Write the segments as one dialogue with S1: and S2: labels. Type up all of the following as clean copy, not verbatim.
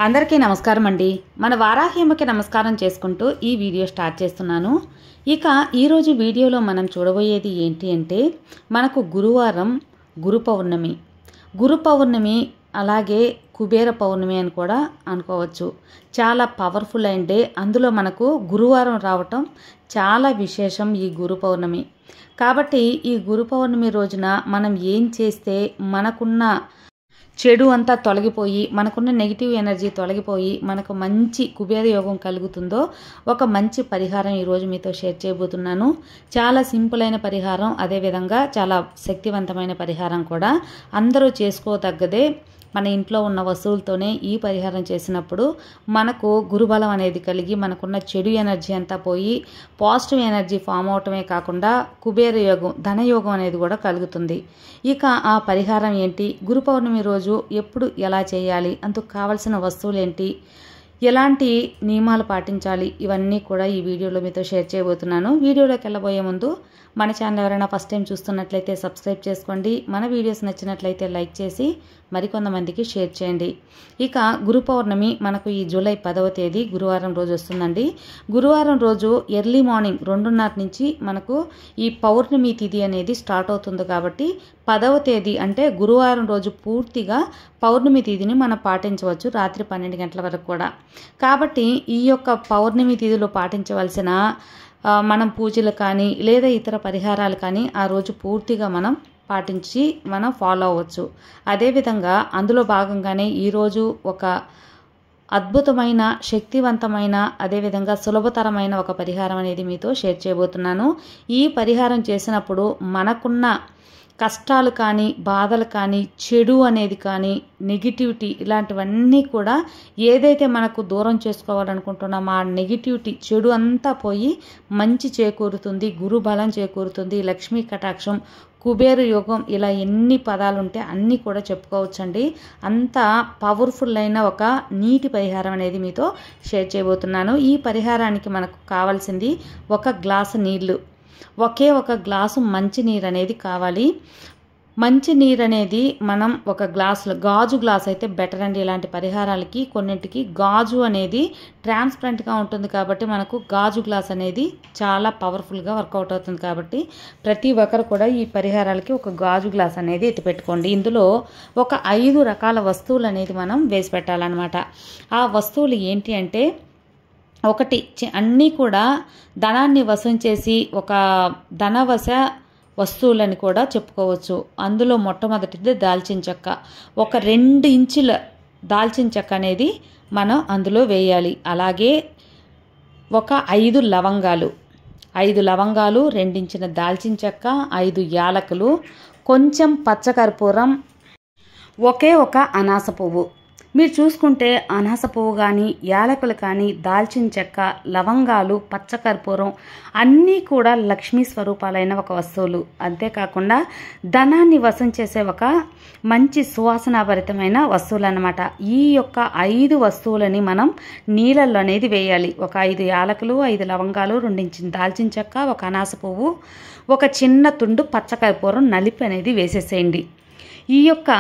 S1: అందరికీ నమస్కారం అండి. మన వారాహ్యమ్మకి నమస్కారం చేసుకుంటూ ఈ వీడియో స్టార్ట్ చేస్తున్నాను. ఇక ఈరోజు వీడియోలో మనం చూడబోయేది ఏంటి అంటే మనకు గురువారం గురు పౌర్ణమి. గురు పౌర్ణమి అలాగే కుబేర పౌర్ణమి అని కూడా అనుకోవచ్చు. చాలా పవర్ఫుల్ అయిన డే. అందులో మనకు గురువారం రావటం చాలా విశేషం ఈ గురు పౌర్ణమి. కాబట్టి ఈ గురు పౌర్ణమి రోజున మనం ఏం చేస్తే మనకున్న చెడు అంతా తొలగిపోయి మనకున్న నెగిటివ్ ఎనర్జీ తొలగిపోయి మనకు మంచి కుబేర యోగం కలుగుతుందో ఒక మంచి పరిహారం ఈరోజు మీతో షేర్ చేయబోతున్నాను. చాలా సింపుల్ అయిన పరిహారం, అదేవిధంగా చాలా శక్తివంతమైన పరిహారం కూడా. అందరూ చేసుకోదగ్గదే. మన ఇంట్లో ఉన్న వస్తువులతోనే ఈ పరిహారం చేసినప్పుడు మనకు గురుబలం అనేది కలిగి మనకున్న చెడు ఎనర్జీ అంతా పోయి పాజిటివ్ ఎనర్జీ ఫామ్ అవటమే కాకుండా కుబేర యోగం, ధనయోగం అనేది కూడా కలుగుతుంది. ఇక ఆ పరిహారం ఏంటి, గురు పౌర్ణమి రోజు ఎప్పుడు ఎలా చేయాలి, అందుకు కావలసిన వస్తువులు ఏంటి, ఎలాంటి నియమాలు పాటించాలి, ఇవన్నీ కూడా ఈ వీడియోలో మీతో షేర్ చేయబోతున్నాను. వీడియోలోకి వెళ్ళబోయే ముందు మన ఛానల్ ఎవరైనా ఫస్ట్ టైం చూస్తున్నట్లయితే సబ్స్క్రైబ్ చేసుకోండి. మన వీడియోస్ నచ్చినట్లయితే లైక్ చేసి మరికొంతమందికి షేర్ చేయండి. ఇక గురు పౌర్ణమి మనకు ఈ జూలై 10వ తేదీ గురువారం రోజు వస్తుందండి. గురువారం రోజు ఎర్లీ మార్నింగ్ 2:30 నుంచి మనకు ఈ పౌర్ణమి తిథి అనేది స్టార్ట్ అవుతుంది. కాబట్టి 10వ తేదీ అంటే గురువారం రోజు పూర్తిగా పౌర్ణమి తిథిని మనం పాటించవచ్చు, రాత్రి 12 గంటల వరకు కూడా. కాబట్టి ఈ యొక్క పౌర్ణమి తిథిలో పాటించవలసిన మనం పూజలు కానీ లేదా ఇతర పరిహారాలు కానీ ఆ రోజు పూర్తిగా మనం పాటించి మనం ఫాలో అవ్వచ్చు. అదేవిధంగా అందులో భాగంగానే ఈరోజు ఒక అద్భుతమైన, శక్తివంతమైన, అదేవిధంగా సులభతరమైన ఒక పరిహారం అనేది మీతో షేర్ చేయబోతున్నాను. ఈ పరిహారం చేసినప్పుడు మనకున్న కష్టాలు కానీ, బాధలు కానీ, చెడు అనేది కానీ, నెగిటివిటీ ఇలాంటివన్నీ కూడా ఏదైతే మనకు దూరం చేసుకోవాలనుకుంటున్నామో ఆ నెగిటివిటీ, చెడు అంతా పోయి మంచి చేకూరుతుంది, గురు బలం చేకూరుతుంది, లక్ష్మీ కటాక్షం, కుబేర యోగం, ఇలా ఎన్ని పదాలు ఉంటే అన్నీ కూడా చెప్పుకోవచ్చండి. అంత పవర్ఫుల్ అయిన ఒక నీటి పరిహారం అనేది మీతో షేర్ చేయబోతున్నాను. ఈ పరిహారానికి మనకు కావాల్సింది 1 గ్లాసు నీళ్లు, ఒకే ఒక గ్లాసు మంచినీరు అనేది కావాలి. మంచినీరు అనేది మనం ఒక గ్లాసులో, గాజు గ్లాస్ అయితే బెటర్ అండి. ఇలాంటి పరిహారాలకి కొన్నింటికి గాజు అనేది ట్రాన్స్పరెంట్గా ఉంటుంది కాబట్టి మనకు గాజు గ్లాస్ అనేది చాలా పవర్ఫుల్గా వర్కౌట్ అవుతుంది. కాబట్టి ప్రతి ఒక్కరు కూడా ఈ పరిహారాలకి ఒక గాజు గ్లాస్ అనేది ఎత్తిపెట్టుకోండి. ఇందులో ఒక 5 రకాల వస్తువులు అనేది మనం వేసి పెట్టాలన్నమాట. ఆ వస్తువులు ఏంటి అంటే, ఒకటి అన్నీ కూడా ధనాన్ని వశం చేసి ఒక ధనవశ వస్తువులని కూడా చెప్పుకోవచ్చు. అందులో మొట్టమొదటిది దాల్చిన చెక్క. ఒక 2 ఇంచుల దాల్చిన చెక్క అనేది మనం అందులో వేయాలి. అలాగే ఒక 5 లవంగాలు, 2 ఇంచుల దాల్చిన చెక్క, 5 యాలకులు, కొంచెం పచ్చకర్పూరం, ఒకే ఒక అనాస పువ్వు. మీరు చూసుకుంటే అనాస పువ్వు కానీ, యాలకులు కానీ, దాల్చిన చెక్క, లవంగాలు, పచ్చకర్పూరం అన్నీ కూడా లక్ష్మీ స్వరూపాలైన ఒక వస్తువులు. అంతేకాకుండా ధనాన్ని వశం చేసే ఒక మంచి సువాసనాభరితమైన వస్తువులు అన్నమాట. ఈ యొక్క 5 వస్తువులని మనం నీళ్ళల్లో అనేది వేయాలి. ఒక 5 యాలకులు, 5 లవంగాలు, 2 ఇంచుల దాల్చిన చెక్క, ఒక అనాస పువ్వు, ఒక చిన్న తుండు పచ్చకర్పూరం నలిపి అనేది వేసేసేయండి. ఈ యొక్క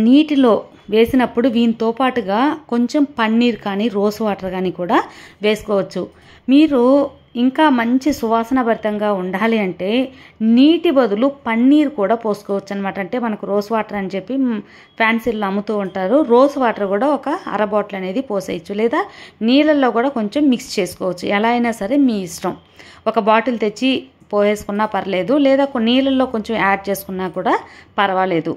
S1: నీటిలో వేసినప్పుడు వీటితో పాటుగా కొంచెం పన్నీర్ కానీ, రోజ్ వాటర్ కానీ కూడా వేసుకోవచ్చు. మీరు ఇంకా మంచి సువాసనభరితంగా ఉండాలి అంటే నీటి బదులు పన్నీర్ కూడా పోసుకోవచ్చు అనమాట. అంటే మనకు రోజ్ వాటర్ అని చెప్పి ఫ్యాన్సీల్లో అమ్ముతూ ఉంటారు. రోజ్ వాటర్ కూడా ఒక 1/2 బాటిల్ అనేది పోసేయచ్చు, లేదా నీళ్ళల్లో కూడా కొంచెం మిక్స్ చేసుకోవచ్చు. ఎలా అయినా సరే మీ ఇష్టం. ఒక బాటిల్ తెచ్చి పోసేసుకున్నా పర్లేదు, లేదా నీళ్ళల్లో కొంచెం యాడ్ చేసుకున్నా కూడా పర్వాలేదు.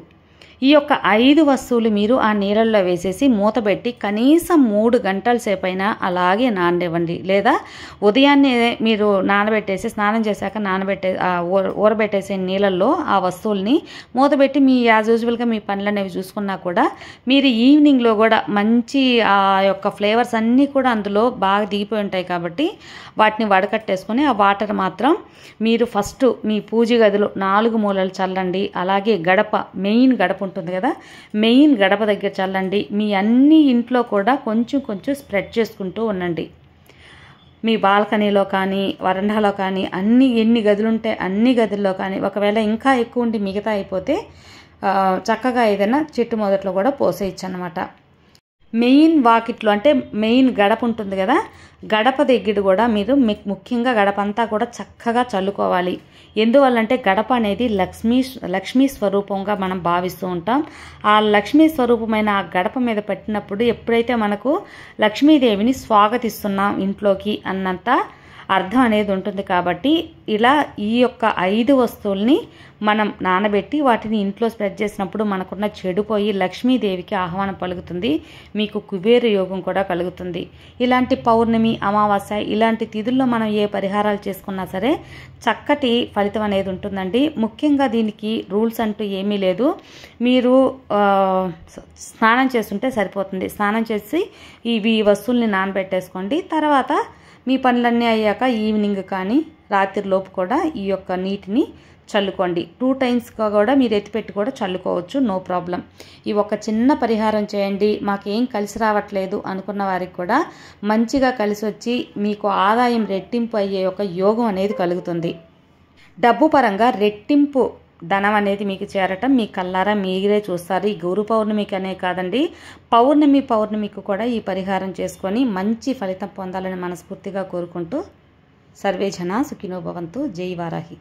S1: ఈ యొక్క 5 వస్తువులు మీరు ఆ నీళ్ళల్లో వేసేసి మూతబెట్టి కనీసం 3 గంటల సేపు అయినా అలాగే నాననివ్వండి. లేదా ఉదయాన్నే మీరు నానబెట్టేసి స్నానం చేశాక ఊరబెట్టేసే నీళ్ళల్లో ఆ వస్తువుల్ని మూతబెట్టి మీ యాజ్ యూజువల్గా మీ పనులు అనేవి చూసుకున్నా కూడా మీరు ఈవినింగ్లో కూడా మంచి ఆ యొక్క ఫ్లేవర్స్ అన్నీ కూడా అందులో బాగా దిగిపోయి ఉంటాయి. కాబట్టి వాటిని వడకట్టేసుకొని ఆ వాటర్ మాత్రం మీరు ఫస్ట్ మీ పూజ గదిలో 4 మూలలు చల్లండి. అలాగే గడప, మెయిన్ గడప ఉంటుంది కదా, మెయిన్ గడప దగ్గర చల్లండి. మీ అన్ని ఇంట్లో కూడా కొంచెం కొంచెం స్ప్రెడ్ చేసుకుంటూ ఉండండి. మీ బాల్కనీలో కానీ, వరండాలో కానీ, ఎన్ని గదులుంటే అన్ని గదుల్లో కానీ, ఒకవేళ ఇంకా ఎక్కువ ఉండి మిగతా అయిపోతే చక్కగా ఏదైనా చెట్టు మొదట్లో కూడా పోసేయచ్చు అన్నమాట. మెయిన్ వాకిట్లో అంటే మెయిన్ గడప ఉంటుంది కదా, గడప దగ్గర కూడా మీరు ముఖ్యంగా గడప అంతా కూడా చక్కగా చల్లుకోవాలి. ఎందువల్లంటే గడప అనేది లక్ష్మీ స్వరూపంగా మనం భావిస్తూ ఉంటాం. ఆ లక్ష్మీ స్వరూపమైన ఆ గడప మీద పెట్టినప్పుడు ఎప్పుడైతే మనకు లక్ష్మీదేవిని స్వాగతిస్తున్నాం ఇంట్లోకి అన్నంత అర్థం అనేది ఉంటుంది. కాబట్టి ఇలా ఈ యొక్క 5 వస్తువుల్ని మనం నానబెట్టి వాటిని ఇంట్లో స్ప్రెడ్ చేసినప్పుడు మనకున్న చెడు పోయి లక్ష్మీదేవికి ఆహ్వానం పలుకుతుంది, మీకు కుబేర యోగం కూడా కలుగుతుంది. ఇలాంటి పౌర్ణమి, అమావాస్య ఇలాంటి తిథుల్లో మనం ఏ పరిహారాలు చేసుకున్నా సరే చక్కటి ఫలితం అనేది ఉంటుందండి. ముఖ్యంగా దీనికి రూల్స్ అంటూ ఏమీ లేదు. మీరు స్నానం చేస్తుంటే సరిపోతుంది. స్నానం చేసి ఈ వస్తువుల్ని నానబెట్టేసుకోండి. తర్వాత మీ పనులన్నీ అయ్యాక ఈవినింగ్ కానీ రాత్రి లోపు కూడా ఈ యొక్క నీటిని చల్లుకోండి. 2 టైమ్స్గా కూడా మీరు ఎత్తిపెట్టి కూడా చల్లుకోవచ్చు, నో ప్రాబ్లం. ఈ ఒక చిన్న పరిహారం చేయండి. మాకేం కలిసి రావట్లేదు అనుకున్న వారికి కూడా మంచిగా కలిసి వచ్చి మీకు ఆదాయం రెట్టింపు అయ్యే ఒక యోగం అనేది కలుగుతుంది. డబ్బు పరంగా రెట్టింపు ధనం అనేది మీకు చేరటం మీ కల్లారా మీరే చూస్తారు. ఈ గురు పౌర్ణమికి అనే కాదండి, పౌర్ణమికి కూడా ఈ పరిహారం చేసుకొని మంచి ఫలితం పొందాలని మనస్ఫూర్తిగా కోరుకుంటూ సర్వే జన సుఖినో భవంతు. జై వారాహి.